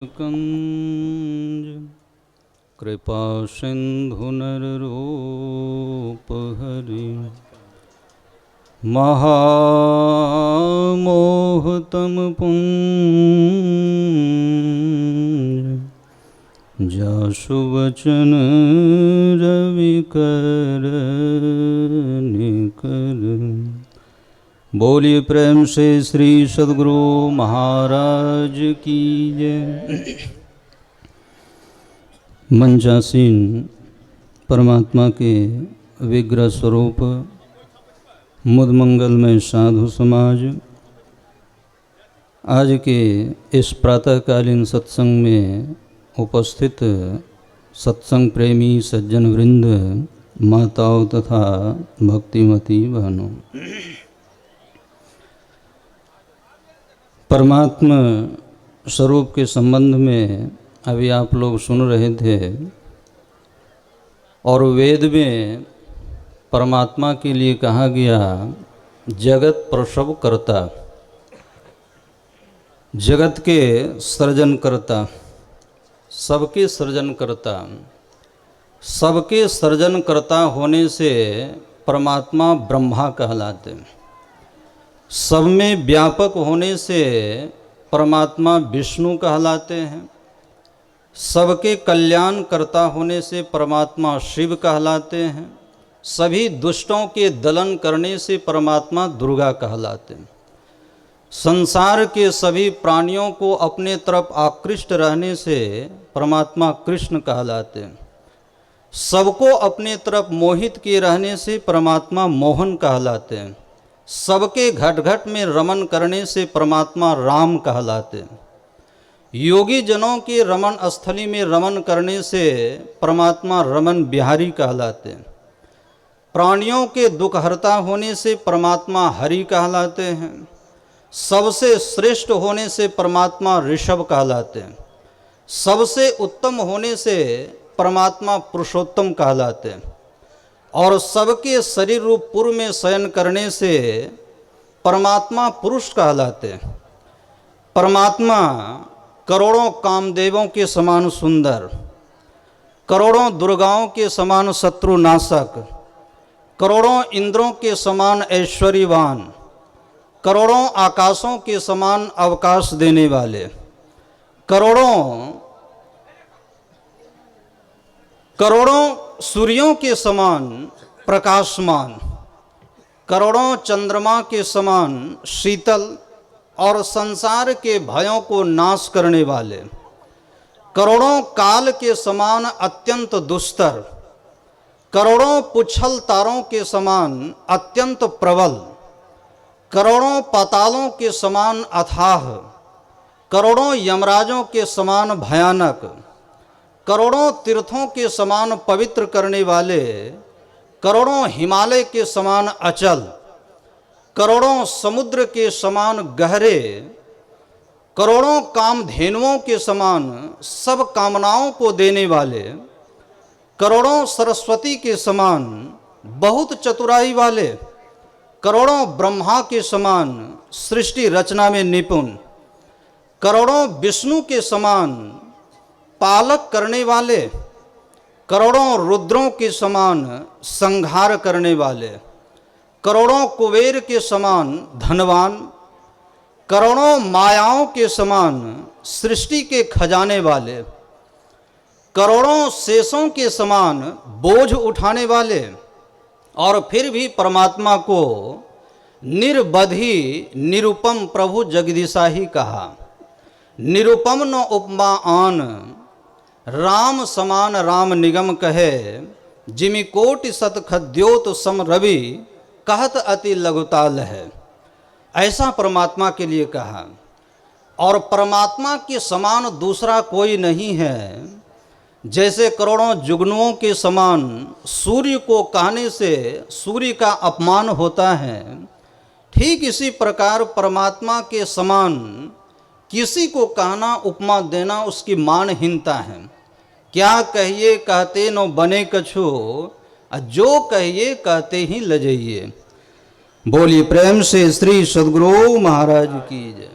कंज कृपा सिंधु नररूप हरि महामोहतम पुंज जासु वचन रविकर निकर। बोलिए प्रेम से श्री सद्गुरु महाराज की जय। मंचासीन परमात्मा के विग्रह स्वरूप मुदमंगल में साधु समाज आज के इस प्रातःकालीन सत्संग में उपस्थित सत्संग प्रेमी सज्जन वृंद, माताओं तथा भक्तिमती बहनों, परमात्मा स्वरूप के संबंध में अभी आप लोग सुन रहे थे और वेद में परमात्मा के लिए कहा गया जगत प्रसव करता, जगत के सृजन करता, सबके सृजन करता। सबके सृजन करता होने से परमात्मा ब्रह्मा कहलाते, सब में व्यापक होने से परमात्मा विष्णु कहलाते हैं, सबके कल्याण करता होने से परमात्मा शिव कहलाते हैं, सभी दुष्टों के दलन करने से परमात्मा दुर्गा कहलाते हैं, संसार के सभी प्राणियों को अपने तरफ आकृष्ट रहने से परमात्मा कृष्ण कहलाते हैं, सबको अपने तरफ मोहित किए रहने से परमात्मा मोहन कहलाते हैं, सबके घट घट में रमन करने से परमात्मा राम कहलाते हैं, योगी जनों के रमन स्थली में रमन करने से परमात्मा रमन बिहारी कहलाते हैं, प्राणियों के दुखहर्ता होने से परमात्मा हरि कहलाते हैं, सबसे श्रेष्ठ होने से परमात्मा ऋषभ कहलाते हैं, सबसे उत्तम होने से परमात्मा पुरुषोत्तम कहलाते हैं, और सबके शरीर रूप पूर्व में शयन करने से परमात्मा पुरुष कहलाते हैं। परमात्मा करोड़ों कामदेवों के समान सुंदर, करोड़ों दुर्गाओं के समान शत्रुनाशक, करोड़ों इंद्रों के समान ऐश्वर्यवान, करोड़ों आकाशों के समान अवकाश देने वाले, करोड़ों सूर्यों के समान प्रकाशमान, करोड़ों चंद्रमा के समान शीतल और संसार के भयों को नाश करने वाले, करोड़ों काल के समान अत्यंत दुस्तर, करोड़ों पुच्छल तारों के समान अत्यंत प्रबल, करोड़ों पातालों के समान अथाह, करोड़ों यमराजों के समान भयानक, करोड़ों तीर्थों के समान पवित्र करने वाले, करोड़ों हिमालय के समान अचल, करोड़ों समुद्र के समान गहरे, करोड़ों कामधेनुओं के समान सब कामनाओं को देने वाले, करोड़ों सरस्वती के समान बहुत चतुराई वाले, करोड़ों ब्रह्मा के समान सृष्टि रचना में निपुण, करोड़ों विष्णु के समान पालक करने वाले, करोड़ों रुद्रों के समान संहार करने वाले, करोड़ों कुबेर के समान धनवान, करोड़ों मायाओं के समान सृष्टि के खजाने वाले, करोड़ों शेषों के समान बोझ उठाने वाले, और फिर भी परमात्मा को निर्बधि निरुपम प्रभु जगदीशा ही कहा। निरुपम न उपमा आन, राम समान राम निगम कहे, जिमि कोटि सत खद्योत सम रवि, कहत अति लघुताल है। ऐसा परमात्मा के लिए कहा। और परमात्मा के समान दूसरा कोई नहीं है। जैसे करोड़ों जुगनुओं के समान सूर्य को कहने से सूर्य का अपमान होता है, ठीक इसी प्रकार परमात्मा के समान किसी को कहना, उपमा देना उसकी मानहीनता है। क्या कहिए कहते नो बने कछु, जो कहिए कहते ही लजइए। बोलिए प्रेम से श्री सद्गुरु महाराज की जय।